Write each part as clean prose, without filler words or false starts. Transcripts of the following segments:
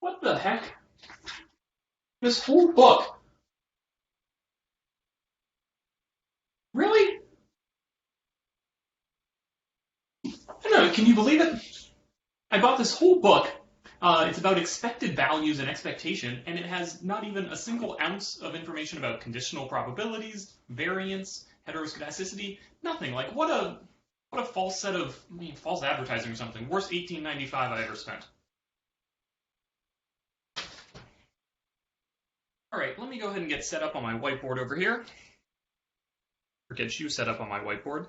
What the heck? This whole book. Really? I don't know. Can you believe it? I bought this whole book. It's about expected values and expectation, and it has not even a single ounce of information about conditional probabilities, variance, heteroscedasticity, nothing. Like what a false set of false advertising or something. Worst 1895 I ever spent. All right, let me go ahead and get set up on my whiteboard over here. Or get you set up on my whiteboard.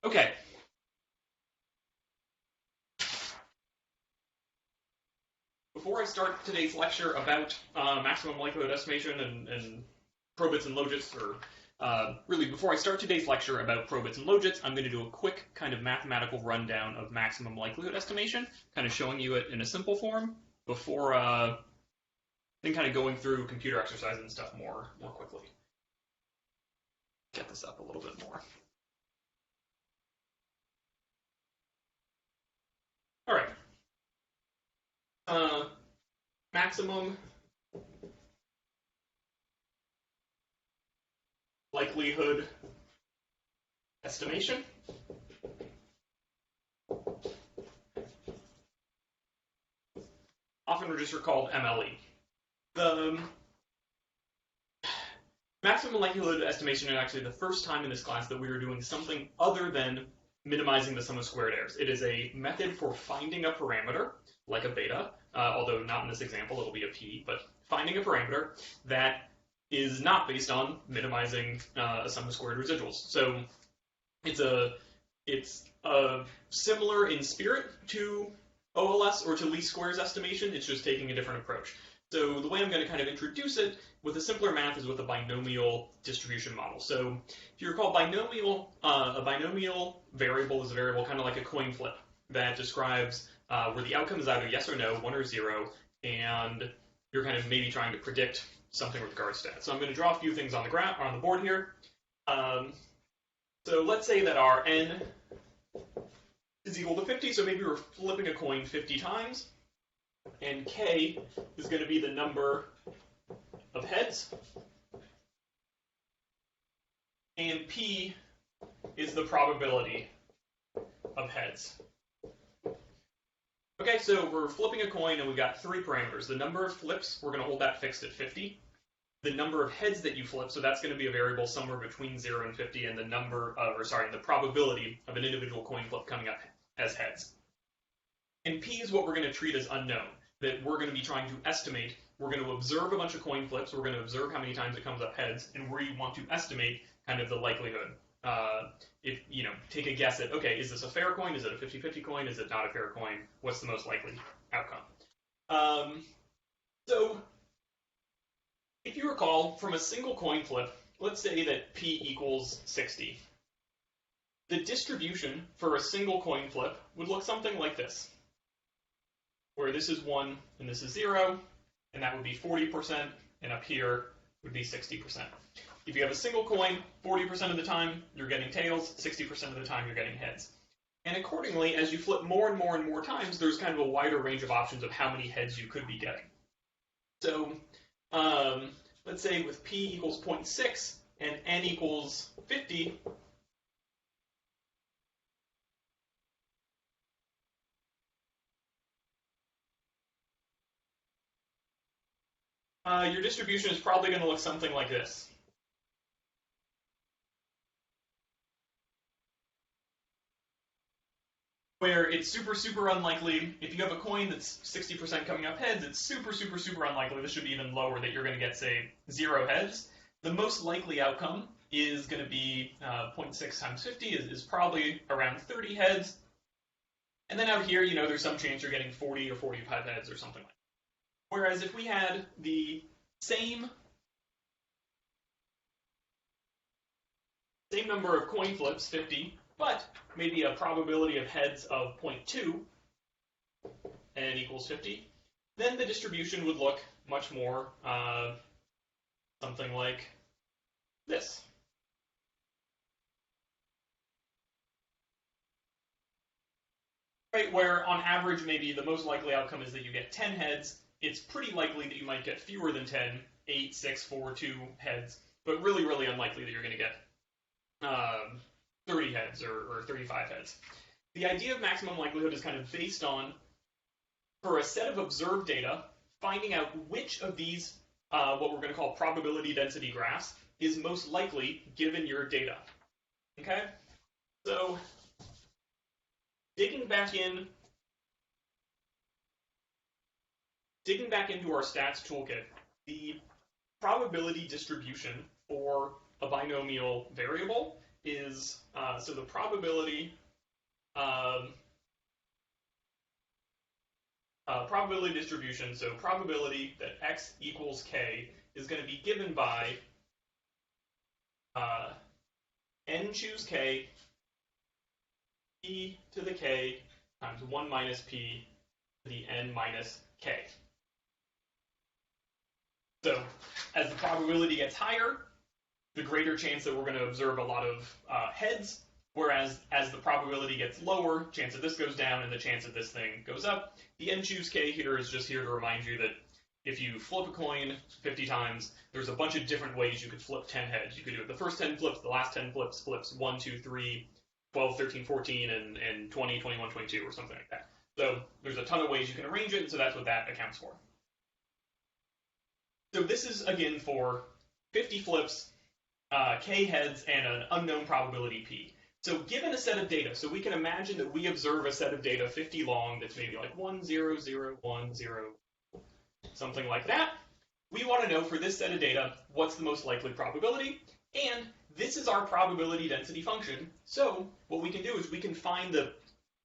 Okay. Before I start today's lecture about maximum likelihood estimation and probits and logits, or really before I start today's lecture about probits and logits, I'm going to do a quick kind of mathematical rundown of maximum likelihood estimation, kind of showing you it in a simple form before then kind of going through computer exercises and stuff more quickly. Get this up a little bit more. All right. Maximum likelihood estimation. Often just called MLE. The maximum likelihood estimation is actually the first time in this class that we are doing something other than minimizing the sum of squared errors. It is a method for finding a parameter, like a beta, although not in this example, it'll be a p, but finding a parameter that is not based on minimizing a sum of squared residuals. So it's similar in spirit to OLS or to least squares estimation. It's just taking a different approach. So the way I'm going to kind of introduce it with a simpler math is with a binomial distribution model. So if you recall, a binomial variable is a variable kind of like a coin flip that describes where the outcome is either yes or no, 1 or 0, and you're kind of maybe trying to predict something with regards to that. So I'm going to draw a few things on the board here. So let's say that our n is equal to 50, so maybe we're flipping a coin 50 times, and k is going to be the number of heads, and p is the probability of heads. Okay, so we're flipping a coin, and we've got 3 parameters. The number of flips, we're going to hold that fixed at 50. The number of heads that you flip, so that's going to be a variable somewhere between 0 and 50, and the probability of an individual coin flip coming up as heads. And p is what we're going to treat as unknown, that we're going to be trying to estimate. We're going to observe a bunch of coin flips, we're going to observe how many times it comes up heads, and we want to estimate kind of the likelihood. If, take a guess at, okay, is this a fair coin? Is it a 50-50 coin? Is it not a fair coin? What's the most likely outcome? So if you recall, from a single coin flip, let's say that p equals 60. The distribution for a single coin flip would look something like this, where this is 1 and this is 0, and that would be 40%, and up here would be 60%. If you have a single coin, 40% of the time you're getting tails, 60% of the time you're getting heads. And accordingly, as you flip more and more and more times, there's kind of a wider range of options of how many heads you could be getting. So let's say with p equals 0.6 and n equals 50, your distribution is probably going to look something like this. Where it's super, super unlikely, if you have a coin that's 60% coming up heads, it's super, super, super unlikely, this should be even lower, that you're going to get, say, 0 heads. The most likely outcome is going to be 0.6 times 50 is probably around 30 heads. And then out here, there's some chance you're getting 40 or 45 heads or something like that. Whereas if we had the same number of coin flips, 50, but maybe a probability of heads of 0.2, and n equals 50, then the distribution would look much more something like this. right? Where on average, maybe the most likely outcome is that you get 10 heads. It's pretty likely that you might get fewer than 10, 8, 6, 4, 2 heads, but really, really unlikely that you're going to get 30 heads or 35 heads. The idea of maximum likelihood is kind of based on, for a set of observed data, finding out which of these, what we're going to call probability density graphs, is most likely given your data. Okay? So, digging back into our stats toolkit, the probability distribution for a binomial variable is, so the probability distribution, so probability that x equals k is going to be given by n choose k, p to the k times 1 minus p to the n minus k. So as the probability gets higher, the greater chance that we're going to observe a lot of heads, whereas as the probability gets lower, chance that this goes down and the chance that this thing goes up. The n choose k here is just here to remind you that if you flip a coin 50 times, there's a bunch of different ways you could flip 10 heads. You could do it the first 10 flips, the last 10 flips, 1, 2, 3, 12, 13, 14, and 20, 21, 22, or something like that. So there's a ton of ways you can arrange it, and so that's what that accounts for. So this is, again, for 50 flips, k heads, and an unknown probability p. So given a set of data, so we can imagine that we observe a set of data 50 long that's maybe like 1, 0, 0, 1, 0, something like that. We want to know for this set of data, what's the most likely probability, and this is our probability density function. So what we can do is we can find the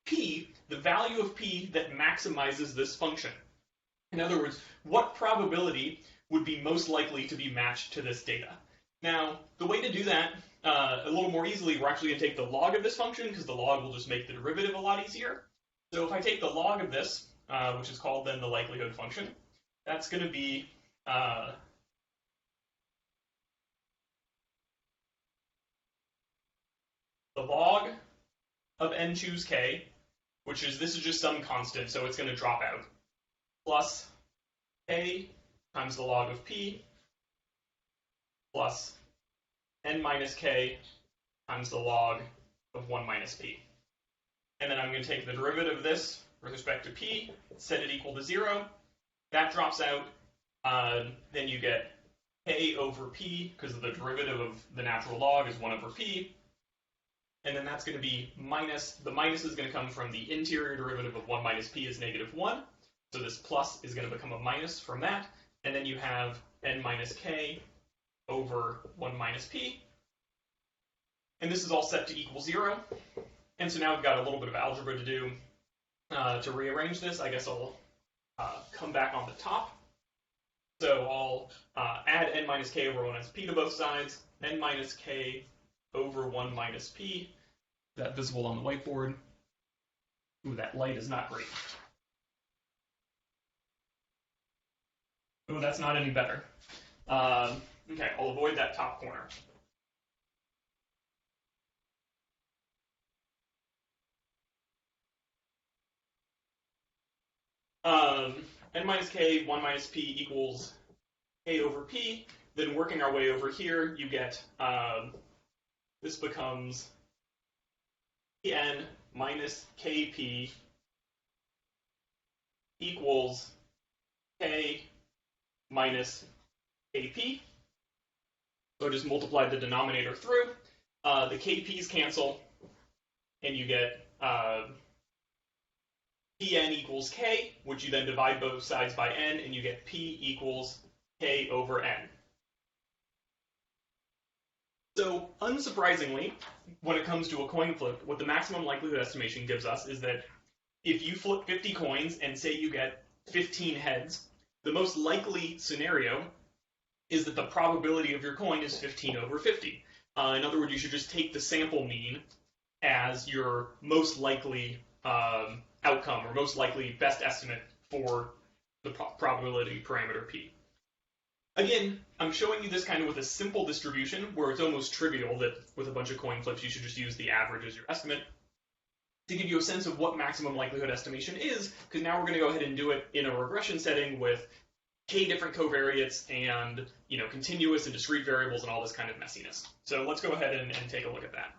p, the value of p that maximizes this function. In other words, what probability would be most likely to be matched to this data? Now, the way to do that a little more easily, we're actually going to take the log of this function, because the log will just make the derivative a lot easier. So if I take the log of this, which is called then the likelihood function, that's going to be the log of n choose k, which is, this is just some constant, so it's going to drop out, plus k times the log of p, plus n minus k times the log of 1 minus p. And then I'm going to take the derivative of this with respect to p, set it equal to 0. That drops out. Then you get k over p, because the derivative of the natural log is 1 over p. And then that's going to be minus, the minus is going to come from the interior derivative of 1 minus p is negative 1. So this plus is going to become a minus from that. And then you have n minus k over 1 minus p. And this is all set to equal 0. And so now we've got a little bit of algebra to do to rearrange this. I guess I'll come back on the top. So I'll add n minus k over 1 minus p to both sides. N minus k over 1 minus p. That visible on the whiteboard. Ooh, that light is not great. Ooh, that's not any better. Okay, I'll avoid that top corner. N minus k, 1 minus p equals k over p. Then working our way over here, you get, this becomes n minus kp equals k minus kp. So I just multiplied the denominator through. The kp's cancel, and you get pn equals k, which you then divide both sides by n, and you get p equals k over n. So, unsurprisingly, when it comes to a coin flip, what the maximum likelihood estimation gives us is that if you flip 50 coins and say you get 15 heads, the most likely scenario is that the probability of your coin is 15 over 50. In other words, you should just take the sample mean as your most likely outcome, or most likely best estimate for the probability parameter p. Again, I'm showing you this kind of with a simple distribution where it's almost trivial that with a bunch of coin flips you should just use the average as your estimate. to give you a sense of what maximum likelihood estimation is, because now we're going to go ahead and do it in a regression setting with k different covariates and continuous and discrete variables and all this kind of messiness. So let's go ahead and take a look at that.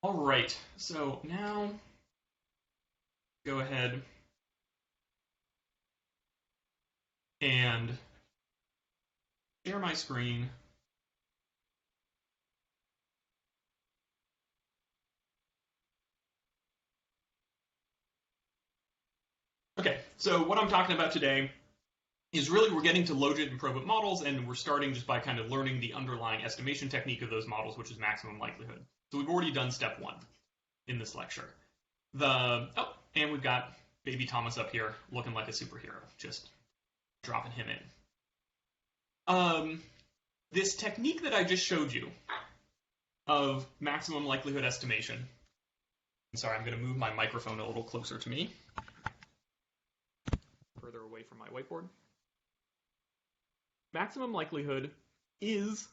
All right, so now go ahead and share my screen. Okay, so what I'm talking about today is really we're getting to logit and probit models, and we're starting just by kind of learning the underlying estimation technique of those models, which is maximum likelihood. So we've already done step 1 in this lecture. And we've got baby Thomas up here looking like a superhero, just dropping him in. This technique that I just showed you of maximum likelihood estimation. Sorry, I'm going to move my microphone a little closer to me, further away from my whiteboard. Maximum likelihood is,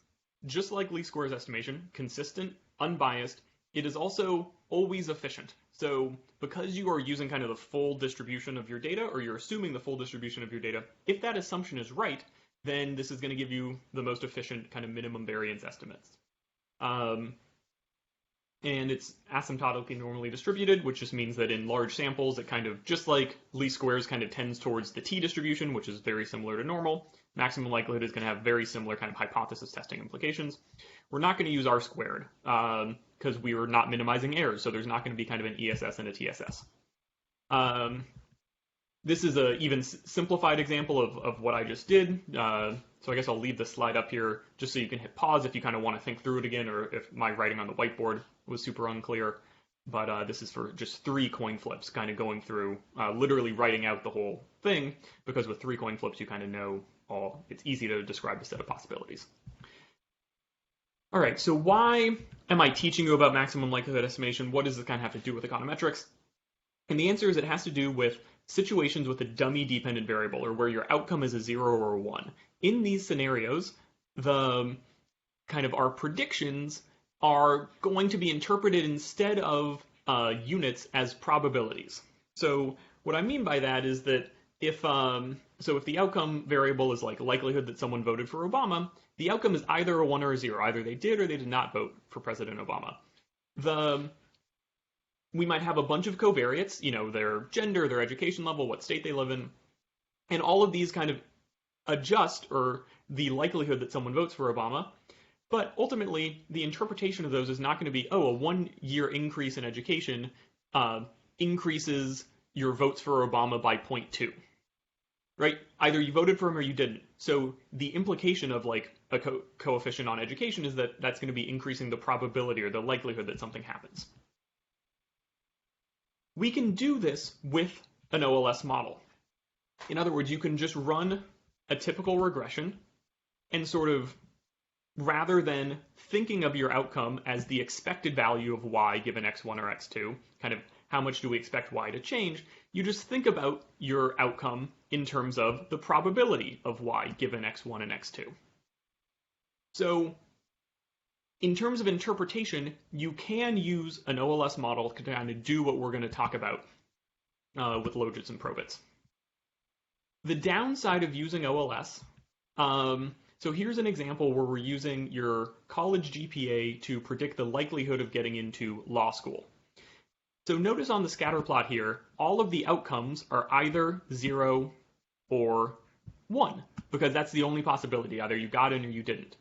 just like least squares estimation, consistent, unbiased. It is also always efficient. So because you are using kind of the full distribution of your data, or you're assuming the full distribution of your data, if that assumption is right, then this is going to give you the most efficient kind of minimum variance estimates. And it's asymptotically normally distributed, which just means that in large samples, it kind of, just like least squares kind of tends towards the t-distribution, which is very similar to normal, maximum likelihood is going to have very similar kind of hypothesis testing implications. We're not going to use R-squared because we are not minimizing errors, so there's not going to be kind of an ESS and a TSS. This is an even simplified example of what I just did. So I guess I'll leave the slide up here just so you can hit pause if you kind of want to think through it again, or if my writing on the whiteboard was super unclear. But this is for just 3 coin flips, kind of going through, literally writing out the whole thing, because with 3 coin flips, you kind of know it's easy to describe the set of possibilities. All right, so why am I teaching you about maximum likelihood estimation? What does this kind of have to do with econometrics? And the answer is it has to do with situations with a dummy dependent variable, or where your outcome is a 0 or a 1. In these scenarios, the kind of our predictions are going to be interpreted instead of units as probabilities. So what I mean by that is that if the outcome variable is like likelihood that someone voted for Obama, the outcome is either a 1 or a 0. Either they did or they did not vote for President Obama. We might have a bunch of covariates, their gender, their education level, what state they live in, and all of these kind of adjust or the likelihood that someone votes for Obama. But ultimately, the interpretation of those is not going to be, a 1-year increase in education increases your votes for Obama by 0.2. Right? Either you voted for him or you didn't. So the implication of like a coefficient on education is that that's going to be increasing the probability or the likelihood that something happens. We can do this with an OLS model. In other words, you can just run a typical regression and sort of, rather than thinking of your outcome as the expected value of y given x1 or x2, kind of how much do we expect y to change, you just think about your outcome in terms of the probability of y given x1 and x2. So in terms of interpretation, you can use an OLS model to kind of do what we're going to talk about with logits and probits. The downside of using OLS, so here's an example where we're using your college GPA to predict the likelihood of getting into law school. So notice on the scatter plot here, all of the outcomes are either 0 or 1, because that's the only possibility. Either you got in or you didn't.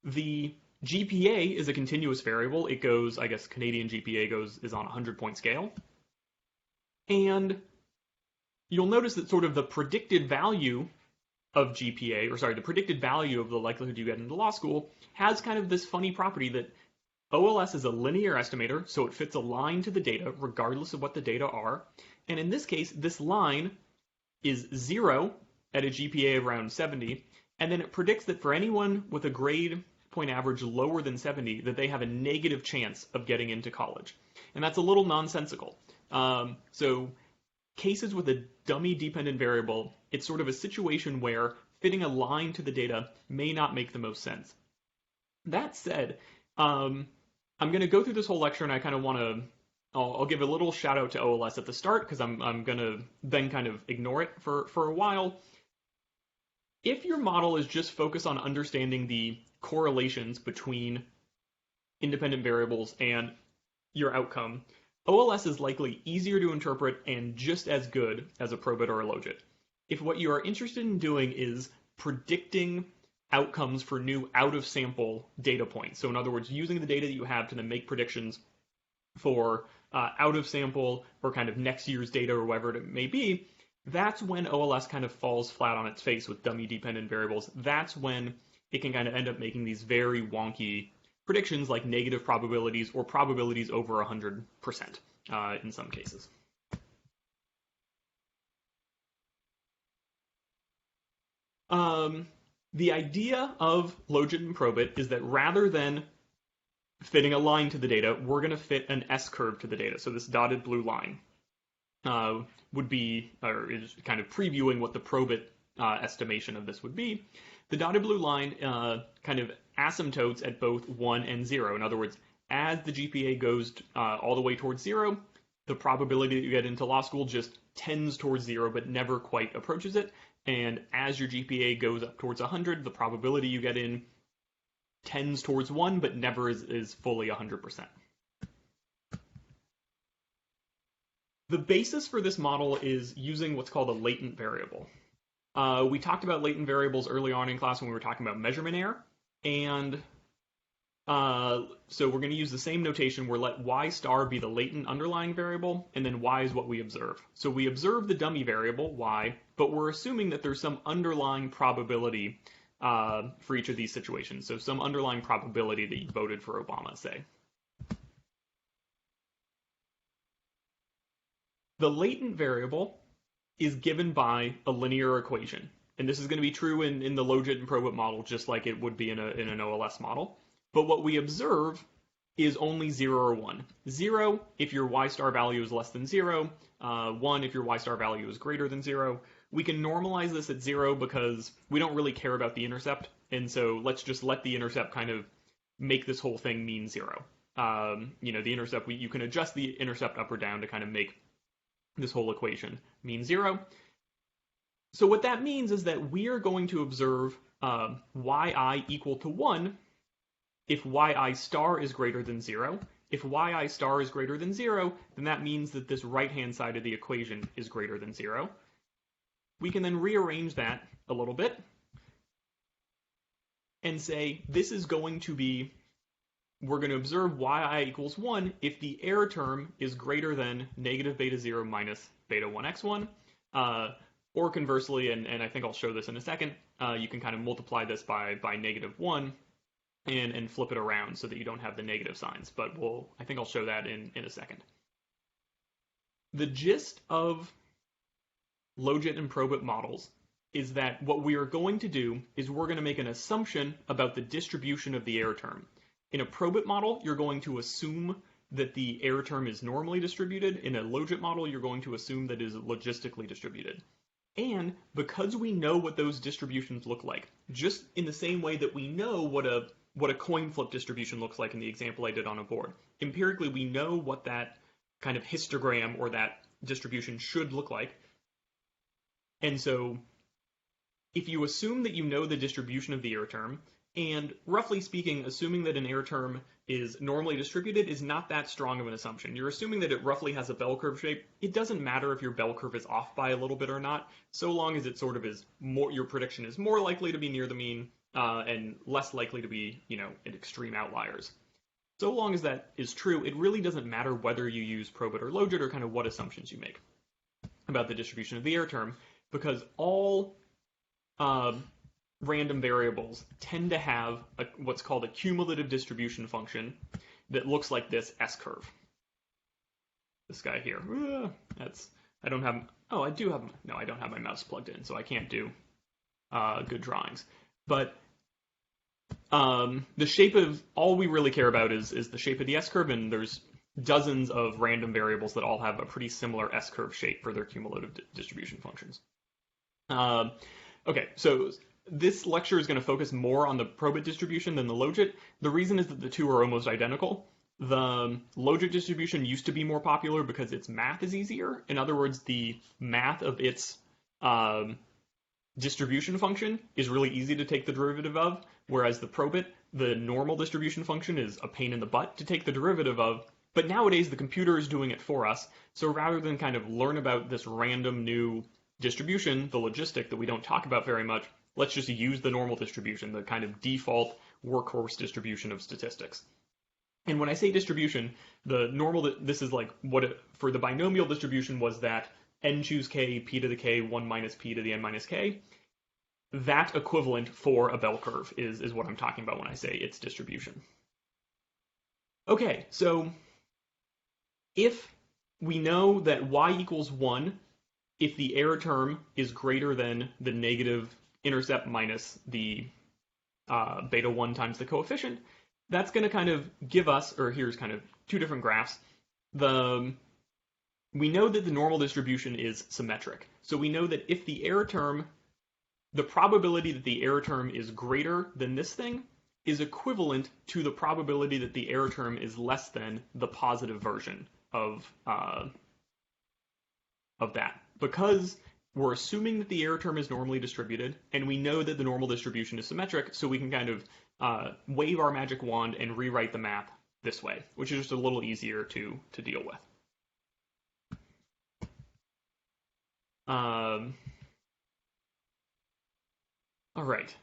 The GPA is a continuous variable. It goes, I guess Canadian GPA is on a 100-point scale. And you'll notice that sort of the predicted value of GPA, the predicted value of the likelihood you get into law school has kind of this funny property that OLS is a linear estimator, so it fits a line to the data regardless of what the data are. And in this case, this line is 0 at a GPA of around 70, and then it predicts that for anyone with a grade point average lower than 70, that they have a negative chance of getting into college. And that's a little nonsensical. So cases with a dummy dependent variable, it's sort of a situation where fitting a line to the data may not make the most sense. That said, I'm going to go through this whole lecture, and I kind of want to I'll give a little shout out to OLS at the start, because I'm going to then kind of ignore it for a while. If your model is just focused on understanding the correlations between independent variables and your outcome, OLS is likely easier to interpret and just as good as a probit or a logit. If what you are interested in doing is predicting outcomes for new out-of-sample data points, so in other words, using the data that you have to then make predictions for out-of-sample or kind of next year's data or whatever it may be, that's when OLS kind of falls flat on its face with dummy-dependent variables. That's when it can kind of end up making these very wonky predictions like negative probabilities or probabilities over 100% in some cases. The idea of logit and probit is that rather than fitting a line to the data, we're going to fit an S-curve to the data. So this dotted blue line would be, or is kind of previewing what the probit estimation of this would be. The dotted blue line kind of asymptotes at both 1 and 0. In other words, as the GPA goes all the way towards 0, the probability that you get into law school just tends towards 0, but never quite approaches it. And as your GPA goes up towards 100, the probability you get in tends towards 1, but never is fully 100%. The basis for this model is using what's called a latent variable. We talked about latent variables early on in class when we were talking about measurement error, and so we're going to use the same notation where let y star be the latent underlying variable, and then y is what we observe. So we observe the dummy variable, y, but we're assuming that there's some underlying probability for each of these situations. So some underlying probability that you voted for Obama, say. The latent variable is given by a linear equation. And this is going to be true in the logit and probit model, just like it would be in an OLS model. But what we observe is only 0 or 1. 0 if your y star value is less than 0, 1 if your y star value is greater than 0. We can normalize this at 0 because we don't really care about the intercept, and so let's just let the intercept kind of make this whole thing mean 0. The intercept, you can adjust the intercept up or down to kind of make this whole equation mean 0. So what that means is that we are going to observe yi equal to 1 if yi star is greater than 0. If yi star is greater than 0, then that means that this right-hand side of the equation is greater than 0. We can then rearrange that a little bit and say this is going to be, we're going to observe yi equals 1 if the error term is greater than negative beta 0 minus beta 1x1. Or conversely, and I think I'll show this in a second, you can kind of multiply this by negative 1 and flip it around so that you don't have the negative signs. But I think I'll show that in a second. The gist of logit and probit models is that what we are going to do is we're going to make an assumption about the distribution of the error term. In a probit model, you're going to assume that the error term is normally distributed. In a logit model, you're going to assume that it is logistically distributed. And because we know what those distributions look like, just in the same way that we know what a coin flip distribution looks like in the example I did on a board, empirically we know what that kind of histogram or that distribution should look like. And so if you assume that you know the distribution of the error term, and roughly speaking, assuming that an error term is normally distributed is not that strong of an assumption. You're assuming that it roughly has a bell curve shape. It doesn't matter if your bell curve is off by a little bit or not, so long as it sort of is more, your prediction is more likely to be near the mean and less likely to be, at extreme outliers. So long as that is true, it really doesn't matter whether you use probit or logit or kind of what assumptions you make about the distribution of the error term, because all random variables tend to have what's called a cumulative distribution function that looks like this S-curve. This guy here. I don't have my mouse plugged in, so I can't do good drawings. But the shape of, all we really care about is the shape of the S-curve, and there's dozens of random variables that all have a pretty similar S-curve shape for their cumulative distribution functions. Okay, so this lecture is going to focus more on the Probit distribution than the Logit. The reason is that the two are almost identical. The Logit distribution used to be more popular because its math is easier. In other words, the math of its distribution function is really easy to take the derivative of, whereas the Probit, the normal distribution function, is a pain in the butt to take the derivative of. But nowadays, the computer is doing it for us. So rather than kind of learn about this random new distribution, the logistic that we don't talk about very much, let's just use the normal distribution, the kind of default workhorse distribution of statistics. And when I say distribution, the normal, this is like what it, for the binomial distribution was that n choose k, p to the k, 1 minus p to the n minus k. That equivalent for a bell curve is what I'm talking about when I say its distribution. Okay, so if we know that y equals 1, if the error term is greater than the negative intercept minus the beta 1 times the coefficient, that's going to kind of give us, or here's kind of two different graphs. We know that the normal distribution is symmetric. So we know that if the error term, the probability that the error term is greater than this thing is equivalent to the probability that the error term is less than the positive version of that. Because we're assuming that the error term is normally distributed, and we know that the normal distribution is symmetric, so we can kind of wave our magic wand and rewrite the math this way, which is just a little easier to deal with. All right,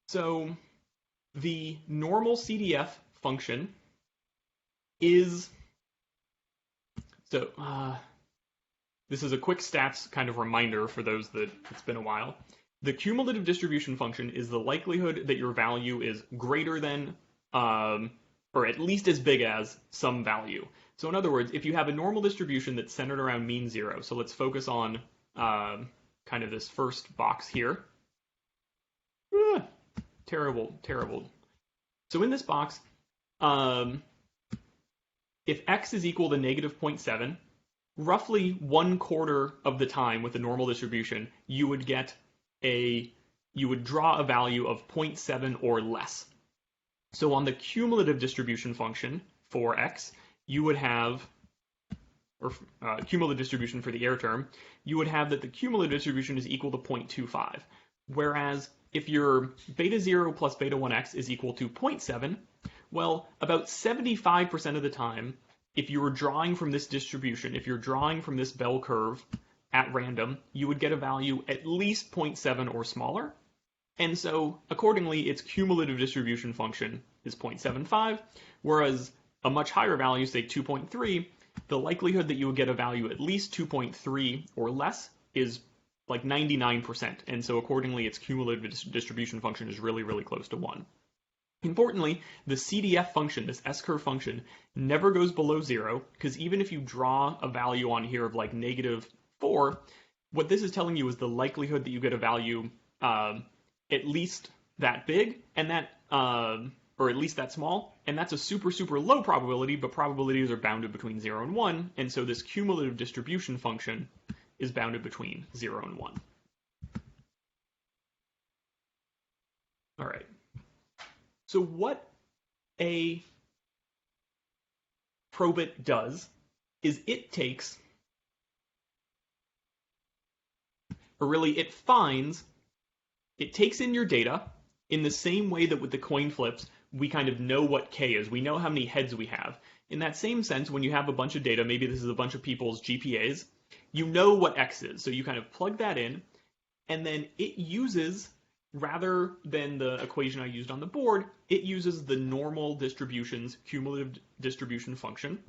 so the normal CDF function is, so this is a quick stats kind of reminder for those that it's been a while. The cumulative distribution function is the likelihood that your value is greater than, or at least as big as, some value. So in other words, if you have a normal distribution that's centered around mean 0, so let's focus on kind of this first box here. Terrible, terrible. So in this box, if x is equal to negative 0.7, roughly 1/4 of the time with the normal distribution, you would draw a value of 0.7 or less. So on the cumulative distribution function for x, you would have, or cumulative distribution for the error term, you would have that the cumulative distribution is equal to 0.25. Whereas if your beta 0 plus beta 1x is equal to 0.7, well, about 75% of the time, if you were drawing from this distribution, if you're drawing from this bell curve at random, you would get a value at least 0.7 or smaller. And so, accordingly, its cumulative distribution function is 0.75, whereas a much higher value, say 2.3, the likelihood that you would get a value at least 2.3 or less is like 99%. And so, accordingly, its cumulative distribution function is really, really close to 1. Importantly, the CDF function, this S-curve function, never goes below 0, because even if you draw a value on here of like negative 4, what this is telling you is the likelihood that you get a value at least that big, and that, or at least that small, and that's a super, super low probability, but probabilities are bounded between 0 and 1, and so this cumulative distribution function is bounded between 0 and 1. All right. So what a Probit does is it takes, or really it takes in your data in the same way that with the coin flips, we kind of know what K is. We know how many heads we have. In that same sense, when you have a bunch of data, maybe this is a bunch of people's GPAs, you know what X is. So you kind of plug that in, and then it uses, rather than the equation I used on the board, it uses the normal distribution's cumulative distribution function,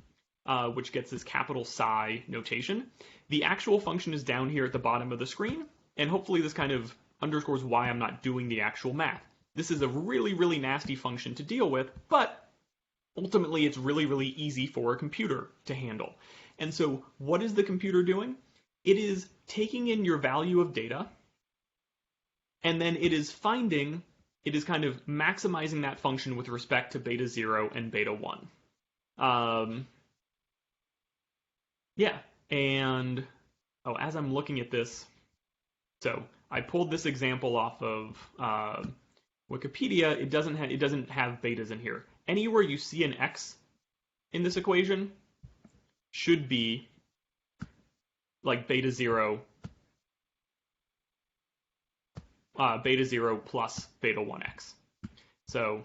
which gets this capital psi notation. The actual function is down here at the bottom of the screen, and hopefully this kind of underscores why I'm not doing the actual math. This is a really, really nasty function to deal with, but ultimately it's really, really easy for a computer to handle. And so what is the computer doing? It is taking in your value of data, and then it is kind of maximizing that function with respect to beta 0 and beta 1. Yeah, and as I'm looking at this, so I pulled this example off of Wikipedia. It doesn't have betas in here. Anywhere you see an x in this equation should be like beta 0 plus beta 1x. So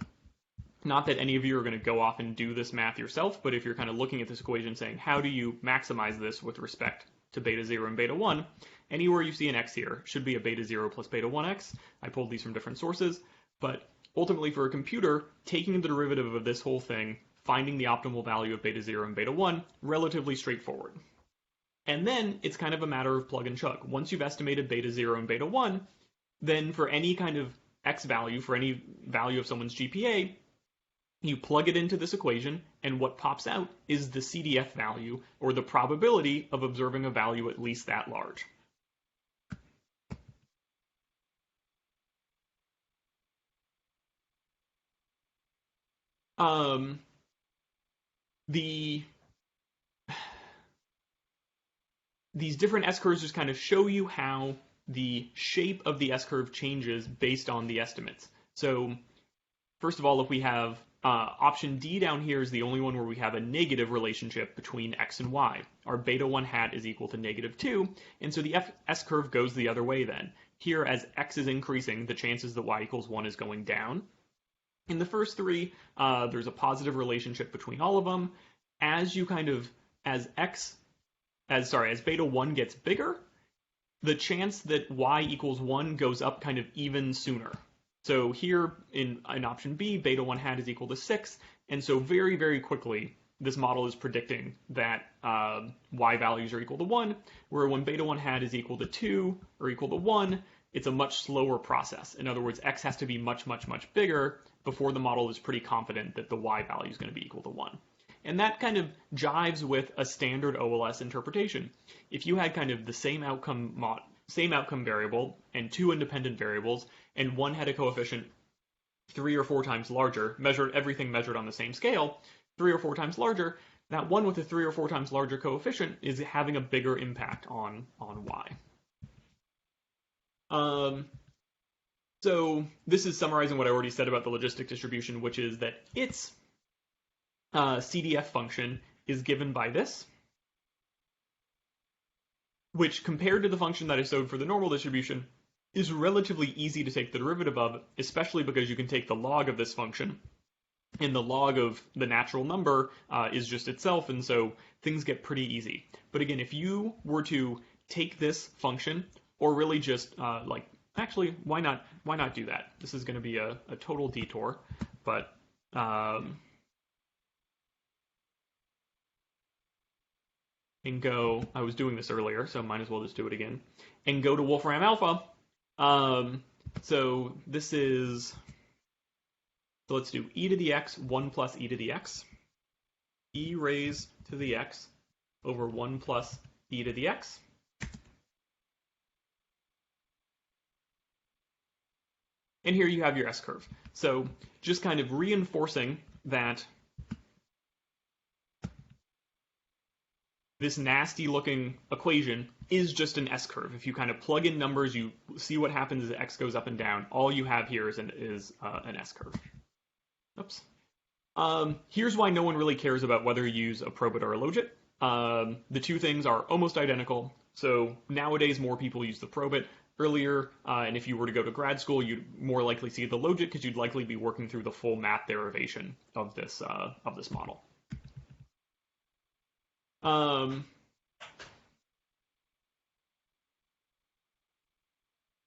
not that any of you are going to go off and do this math yourself, but if you're kind of looking at this equation saying, how do you maximize this with respect to beta 0 and beta 1, anywhere you see an x here should be a beta 0 plus beta 1x. I pulled these from different sources, but ultimately for a computer, taking the derivative of this whole thing, finding the optimal value of beta 0 and beta 1, relatively straightforward. And then it's kind of a matter of plug and chug. Once you've estimated beta 0 and beta 1, then for any kind of x value, for any value of someone's GPA, you plug it into this equation, and what pops out is the CDF value, or the probability of observing a value at least that large. These different S-curves just kind of show you how the shape of the S-curve changes based on the estimates. So first of all, if we have option D down here is the only one where we have a negative relationship between x and y. Our beta 1 hat is equal to -2, and so the S-curve goes the other way then. Here, as x is increasing, the chances that y equals 1 is going down. In the first three, there's a positive relationship between all of them. As beta 1 gets bigger, the chance that y equals 1 goes up kind of even sooner. So here in option B, beta 1 hat is equal to 6, and so very, very quickly, this model is predicting that y values are equal to 1, where when beta 1 hat is equal to 2 or equal to 1, it's a much slower process. In other words, x has to be much, much, much bigger before the model is pretty confident that the y value is going to be equal to 1. And that kind of jives with a standard OLS interpretation. If you had kind of the same outcome variable and two independent variables, and one had a coefficient 3 or 4 times larger, everything measured on the same scale, 3 or 4 times larger, that one with a 3 or 4 times larger coefficient is having a bigger impact on y. So this is summarizing what I already said about the logistic distribution, which is that its CDF function is given by this, which compared to the function that I showed for the normal distribution is relatively easy to take the derivative of, especially because you can take the log of this function, and the log of the natural number is just itself, and so things get pretty easy. But again, if you were to take this function, or really just actually, why not do that? This is going to be a total detour, but and go, I was doing this earlier, so might as well just do it again, and go to Wolfram Alpha. So this is, so let's do e to the x, 1 plus e to the x, e raised to the x over 1 plus e to the x. And here you have your S-curve. So just kind of reinforcing that this nasty looking equation is just an S-curve. If you kind of plug in numbers, you see what happens as x goes up and down. All you have here is an S-curve. Oops. Here's why no one really cares about whether you use a probit or a logit. The two things are almost identical. So nowadays more people use the probit. Earlier, and if you were to go to grad school, you'd more likely see the logit because you'd likely be working through the full math derivation of this model.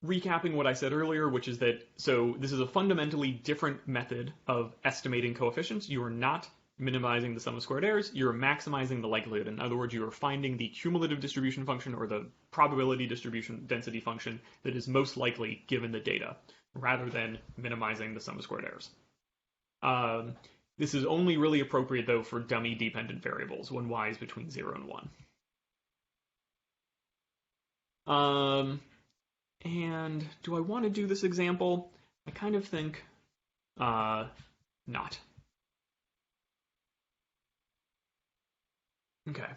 Recapping what I said earlier, which is that, so this is a fundamentally different method of estimating coefficients. You are not minimizing the sum of squared errors, you're maximizing the likelihood. In other words, you are finding the cumulative distribution function or the probability distribution density function that is most likely given the data, rather than minimizing the sum of squared errors. This is only really appropriate, though, for dummy dependent variables when y is between 0 and 1. And do I want to do this example? I kind of think not. Okay.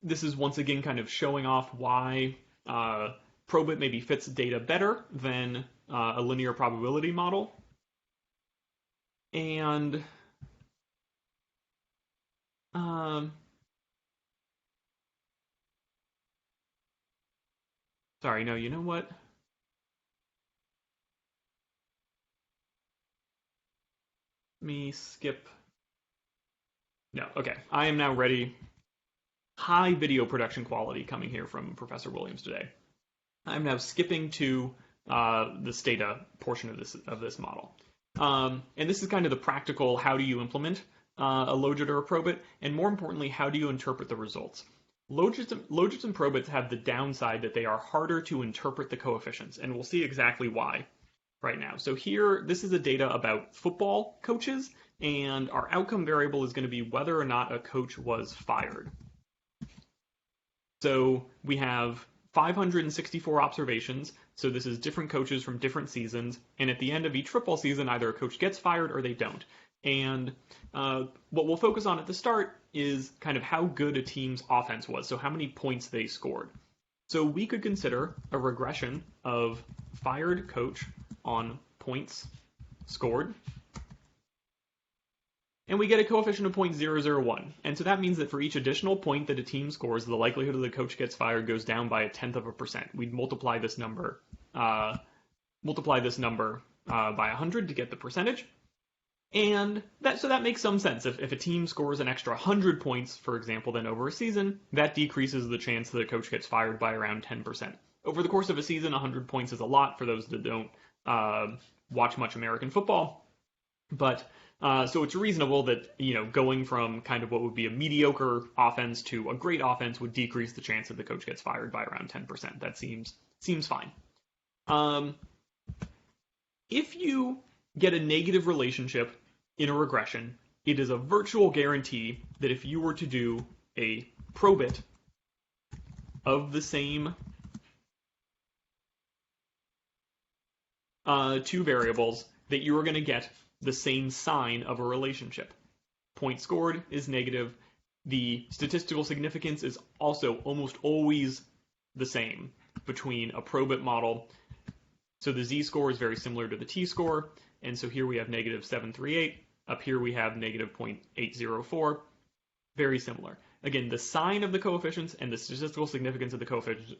This is once again kind of showing off why Probit maybe fits data better than a linear probability model. And sorry, no, you know what? Let me skip. No, okay. I am now ready. High video production quality coming here from Professor Williams today. I'm now skipping to the data portion of this model. And this is kind of the practical, how do you implement a logit or a probit, and more importantly, how do you interpret the results? Logits and probits have the downside that they are harder to interpret the coefficients, and we'll see exactly why right now. So here, this is a data about football coaches, and our outcome variable is going to be whether or not a coach was fired. So we have 564 observations, so this is different coaches from different seasons, and at the end of each football season, either a coach gets fired or they don't. And what we'll focus on at the start is kind of how good a team's offense was, so how many points they scored. So we could consider a regression of fired coach on points scored, and we get a coefficient of 0.001. And so that means that for each additional point that a team scores, the likelihood of the coach gets fired goes down by 0.1%. We'd multiply this number by 100 to get the percentage. And that makes some sense. If a team scores an extra 100 points, for example, then over a season, that decreases the chance that a coach gets fired by around 10%. Over the course of a season, 100 points is a lot for those that don't watch much American football. But so it's reasonable that, going from kind of what would be a mediocre offense to a great offense would decrease the chance that the coach gets fired by around 10%. That seems fine. If you get a negative relationship in a regression, it is a virtual guarantee that if you were to do a probit of the same two variables, that you are going to get the same sign of a relationship. Point scored is negative. The statistical significance is also almost always the same between a probit model. So the z-score is very similar to the t-score, and so here we have -738. Up here we have -0.804. Very similar. Again, the sign of the coefficients and the statistical significance of the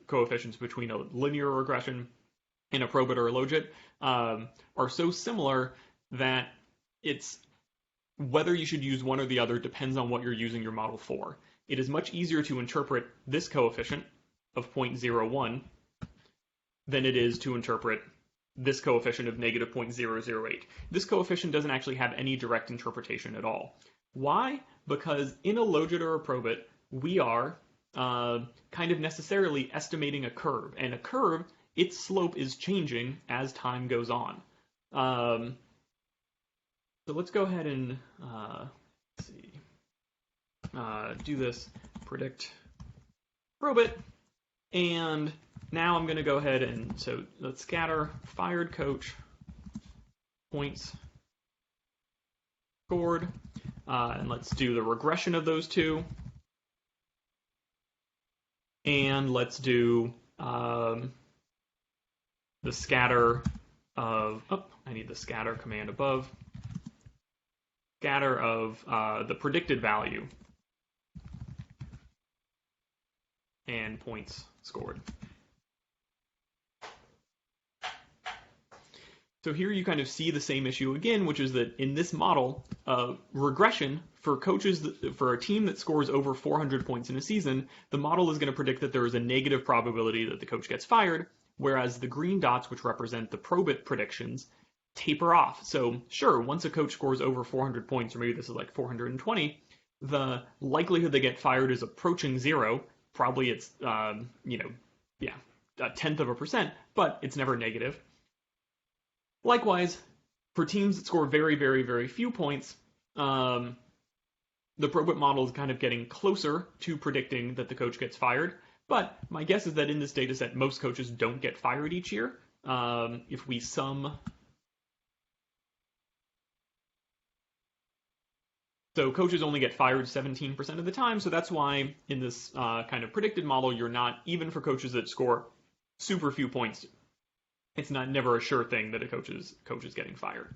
coefficients between a linear regression and a probit or a logit are so similar that it's whether you should use one or the other depends on what you're using your model for. It is much easier to interpret this coefficient of 0.01 than it is to interpret this coefficient of -0.008. This coefficient doesn't actually have any direct interpretation at all. Why? Because in a logit or a probit, we are kind of necessarily estimating a curve, and a curve, its slope is changing as time goes on. So let's go ahead and do this predict probit, and now I'm going to go ahead and so let's scatter fired coach points scored, and let's do the regression of those two, and let's do the scatter of I need the scatter command above. Scatter of the predicted value and points scored. So here you kind of see the same issue again, which is that in this model, regression for coaches, for a team that scores over 400 points in a season, the model is going to predict that there is a negative probability that the coach gets fired, whereas the green dots, which represent the probit predictions, taper off. So sure, once a coach scores over 400 points, or maybe this is like 420, the likelihood they get fired is approaching zero. Probably it's, 0.1%, but it's never negative. Likewise, for teams that score very, very, very few points, the probit model is kind of getting closer to predicting that the coach gets fired. But my guess is that in this data set, most coaches don't get fired each year. If we sum So coaches only get fired 17% of the time, so that's why in this kind of predicted model, you're not, even for coaches that score super few points, it's not never a sure thing that a coach is getting fired.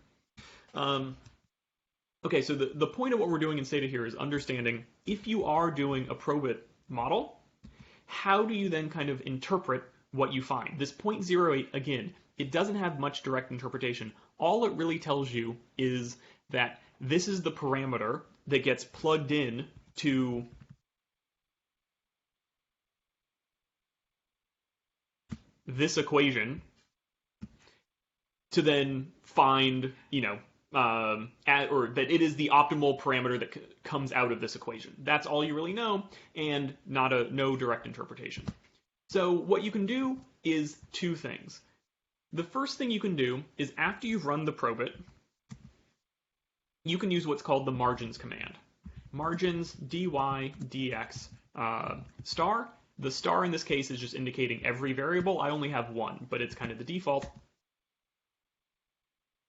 Okay, so the point of what we're doing in Stata here is understanding if you are doing a probit model, how do you then kind of interpret what you find? This 0.08, again, it doesn't have much direct interpretation. All it really tells you is that this is the parameter that gets plugged in to this equation to then find, or that it is the optimal parameter that comes out of this equation. That's all you really know, and no direct interpretation. So what you can do is two things. The first thing you can do is after you've run the probit, you can use what's called the margins command. Margins dy dx star. The star in this case is just indicating every variable. I only have one, but it's kind of the default.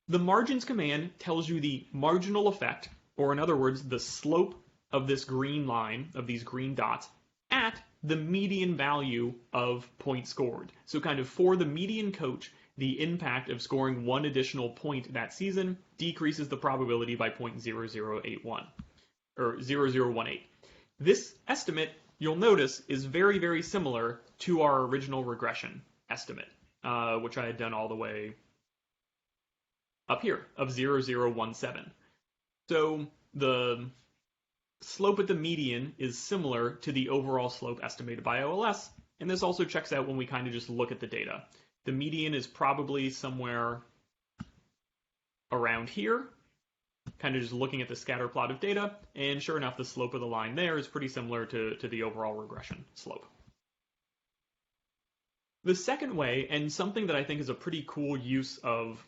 The margins command tells you the marginal effect, or in other words, the slope of this green line, of these green dots, at the median value of points scored. So kind of for the median coach, the impact of scoring one additional point that season decreases the probability by 0.0081 or 0018. This estimate, you'll notice, is very, very similar to our original regression estimate, which I had done all the way up here of 0017. So the slope at the median is similar to the overall slope estimated by OLS, and this also checks out when we kind of just look at the data. The median is probably somewhere around here, kind of just looking at the scatter plot of data, and sure enough, the slope of the line there is pretty similar to the overall regression slope. The second way, and something that I think is a pretty cool use of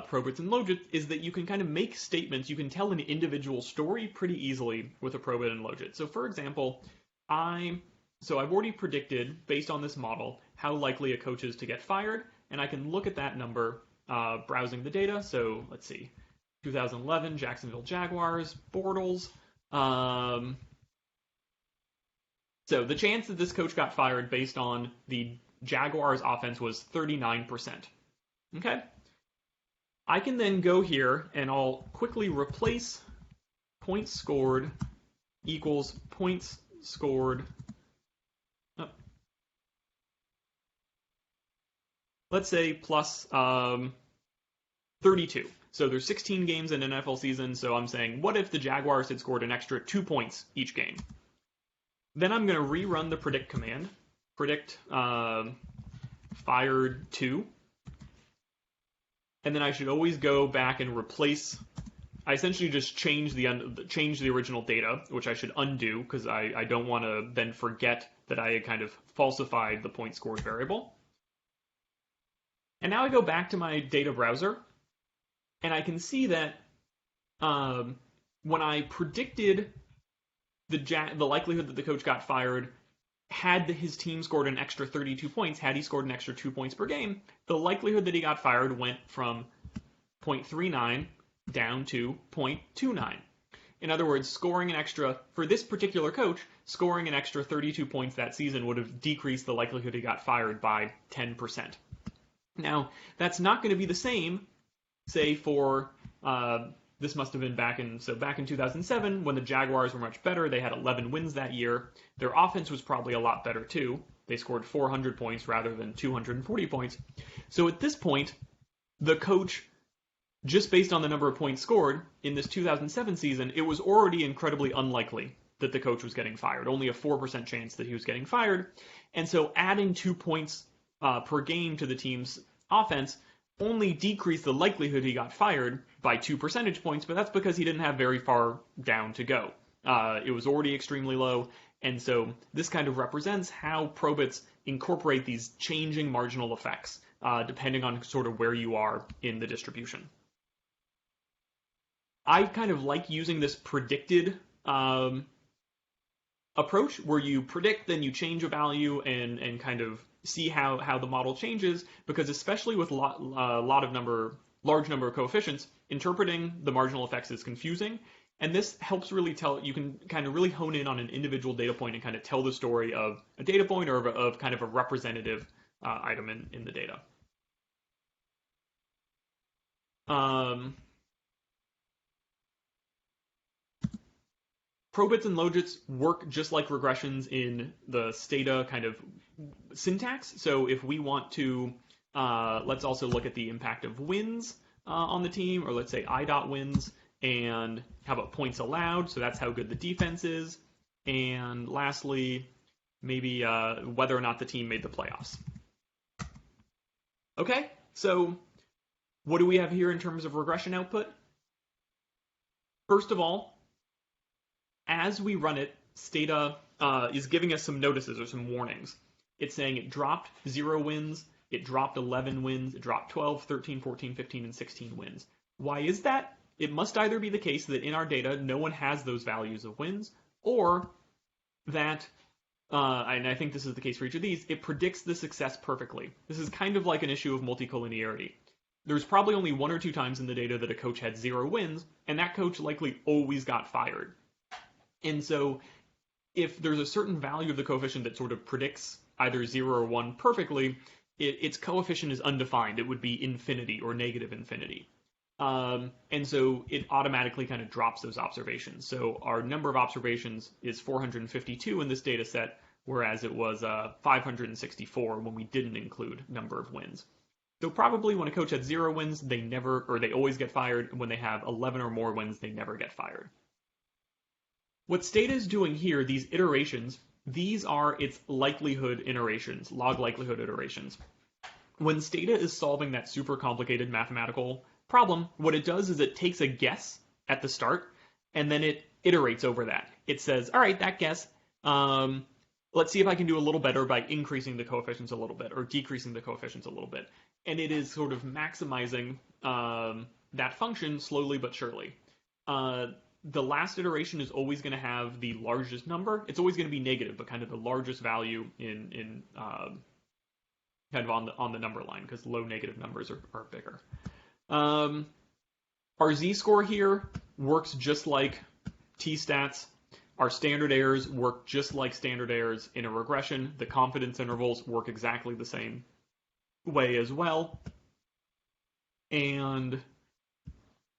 probits and logits, is that you can kind of make statements, you can tell an individual story pretty easily with a probit and logit. So for example, I've already predicted, based on this model, how likely a coach is to get fired, and I can look at that number browsing the data. So let's see, 2011 Jacksonville Jaguars, Bortles. So the chance that this coach got fired based on the Jaguars offense was 39%. Okay? I can then go here and I'll quickly replace points scored equals points scored. Let's say plus 32. So there's 16 games in an NFL season, so I'm saying, what if the Jaguars had scored an extra 2 points each game? Then I'm going to rerun the predict command. Predict fired 2. And then I should always go back and replace. I essentially just change the original data, which I should undo because I don't want to then forget that I had kind of falsified the point scored variable. And now I go back to my data browser, and I can see that when I predicted the likelihood that the coach got fired, had his team scored an extra 32 points, had he scored an extra 2 points per game, the likelihood that he got fired went from 0.39 down to 0.29. In other words, for this particular coach, scoring an extra 32 points that season would have decreased the likelihood he got fired by 10%. Now, that's not going to be the same, say, for this must have been back in 2007 when the Jaguars were much better. They had 11 wins that year. Their offense was probably a lot better too. They scored 400 points rather than 240 points. So at this point, the coach, just based on the number of points scored in this 2007 season, it was already incredibly unlikely that the coach was getting fired. Only a 4% chance that he was getting fired. And so adding 2 points per game to the team's offense only decreased the likelihood he got fired by 2 percentage points, but that's because he didn't have very far down to go. It was already extremely low, and so this kind of represents how probits incorporate these changing marginal effects, depending on sort of where you are in the distribution. I kind of like using this predicted approach, where you predict, then you change a value, and kind of see how the model changes, because especially with large number of coefficients, interpreting the marginal effects is confusing, And this helps really tell, you can kind of really hone in on an individual data point and kind of tell the story of a data point or of kind of a representative item in the data. Probits and logits work just like regressions in the stata kind of syntax. So if we want to, let's also look at the impact of wins on the team, or let's say I dot wins, and how about points allowed? So that's how good the defense is. And lastly, maybe whether or not the team made the playoffs. Okay, so what do we have here in terms of regression output? First of all, as we run it, Stata is giving us some notices or some warnings. It's saying it dropped 0 wins, it dropped 11 wins, it dropped 12, 13, 14, 15, and 16 wins. Why is that? It must either be the case that in our data, no one has those values of wins, or that, and I think this is the case for each of these, it predicts the success perfectly. This is kind of like an issue of multicollinearity. There's probably only 1 or 2 times in the data that a coach had 0 wins, and that coach likely always got fired. And so if there's a certain value of the coefficient that sort of predicts either 0 or 1 perfectly, its coefficient is undefined. It would be infinity or negative infinity. And so it automatically kind of drops those observations. So our number of observations is 452 in this data set, whereas it was 564 when we didn't include number of wins. So probably when a coach had 0 wins, they always get fired. When they have 11 or more wins, they never get fired. What Stata is doing here, these iterations, these are its likelihood iterations, log likelihood iterations. When Stata is solving that super complicated mathematical problem, what it does is it takes a guess at the start, and then it iterates over that. It says, all right, that guess, let's see if I can do a little better by increasing the coefficients a little bit, or decreasing the coefficients a little bit. And it is sort of maximizing that function slowly but surely. The last iteration is always going to have the largest number. It's always going to be negative, but kind of the largest value in kind of on the number line, because low negative numbers are bigger. Our z-score here works just like t-stats. Our standard errors work just like standard errors in a regression. The confidence intervals work exactly the same way as well. And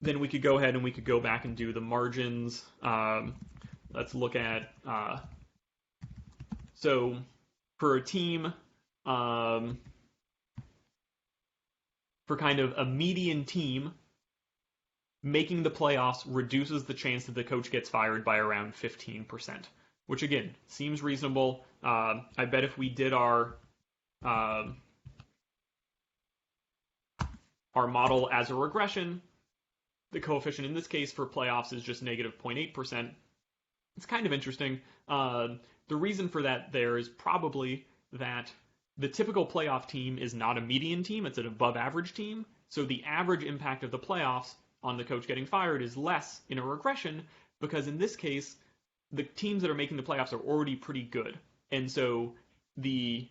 then we could go ahead and we could go back and do the margins. Let's look at, so for a team, for kind of a median team, making the playoffs reduces the chance that the coach gets fired by around 15%, which again, seems reasonable. I bet if we did our model as a regression, the coefficient in this case for playoffs is just negative 0.8%. It's kind of interesting. The reason for that there is probably that the typical playoff team is not a median team, it's an above average team. So the average impact of the playoffs on the coach getting fired is less in a regression, because in this case, the teams that are making the playoffs are already pretty good. And so the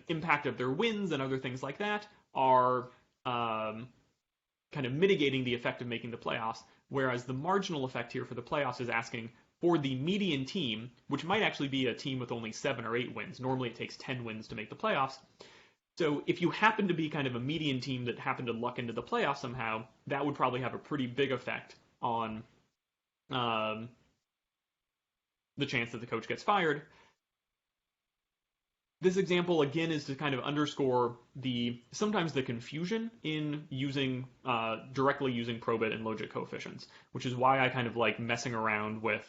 impact of their wins and other things like that are kind of mitigating the effect of making the playoffs, whereas the marginal effect here for the playoffs is asking for the median team, which might actually be a team with only 7 or 8 wins. Normally it takes 10 wins to make the playoffs. So if you happen to be kind of a median team that happened to luck into the playoffs somehow, that would probably have a pretty big effect on the chance that the coach gets fired. This example, again, is to kind of underscore sometimes the confusion in directly using probit and logit coefficients, which is why I kind of like messing around with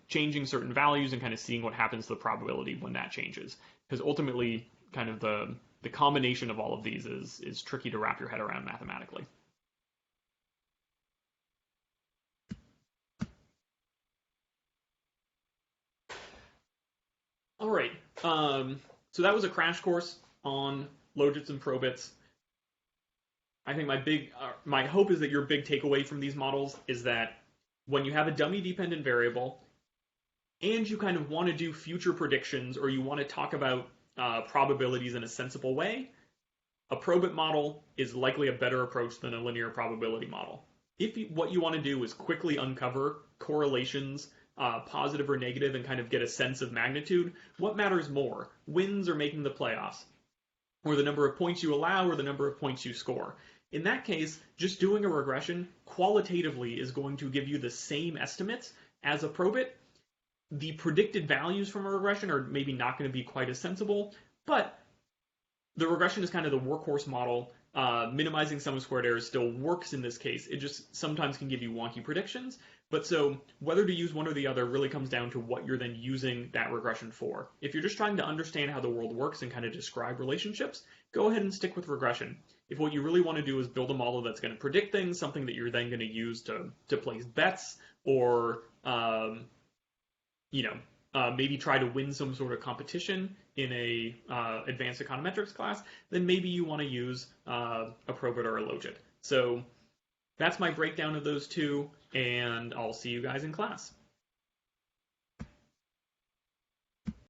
changing certain values and kind of seeing what happens to the probability when that changes. Because ultimately, kind of the combination of all of these is tricky to wrap your head around mathematically. All right. So that was a crash course on logits and probits. I think my hope is that your big takeaway from these models is that when you have a dummy dependent variable and you kind of want to do future predictions, or you want to talk about probabilities in a sensible way, a probit model is likely a better approach than a linear probability model. what you want to do is quickly uncover correlations, positive or negative, and kind of get a sense of magnitude, what matters more, wins or making the playoffs? Or the number of points you allow, or the number of points you score? In that case, just doing a regression qualitatively is going to give you the same estimates as a probit. The predicted values from a regression are maybe not going to be quite as sensible, but the regression is kind of the workhorse model. Minimizing sum of squared errors still works in this case. It just sometimes can give you wonky predictions. But so whether to use one or the other really comes down to what you're then using that regression for. If you're just trying to understand how the world works and kind of describe relationships, go ahead and stick with regression. If what you really want to do is build a model that's going to predict things, something that you're then going to use to place bets, or maybe try to win some sort of competition in a advanced econometrics class, then maybe you want to use a probit or a logit. So that's my breakdown of those two, and I'll see you guys in class.